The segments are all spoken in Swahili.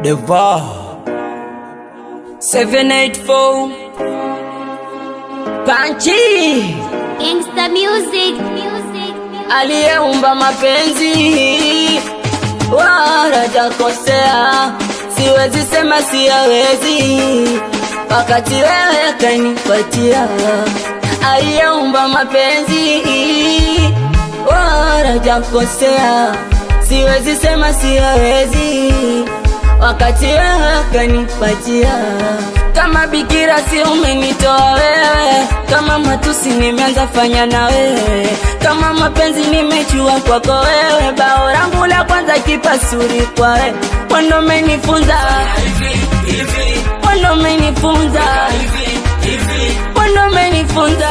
Deva 784 Panchi Gangsta music. aliyeumba mapenzi wala jakosea, siwezi sema siyawezi wakati wewe kanipatia. Aliyeumba mapenzi wala jakosea, siwezi sema siyawezi wakati wewe kanipatia. Kama bikira si umenitoa wewe, kama matusi nimeanza fanya na wewe, kama mapenzi nimechua kwako wewe, bao langu la kwanza kipasuri kwa wewe. Wando umenifunza wando umenifunza wando umenifunza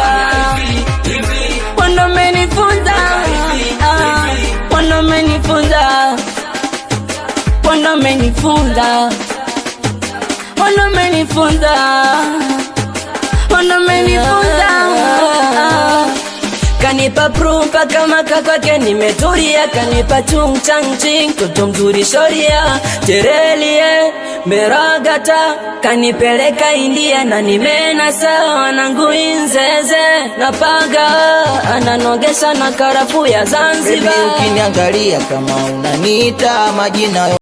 wando umenifunza wando umenifunza wando umenifunza wando umenifunza wando umenifunza. Kanipa prumpa kama kakwake nimeturia, kanipa chung chang ching toto mzuri shoria terelie meragata, kanipeleka India na nimena sawa nangu inzeze napaga, ananogesha na karafu ya Zanzibar. Ukiniangalia kama unaniita majina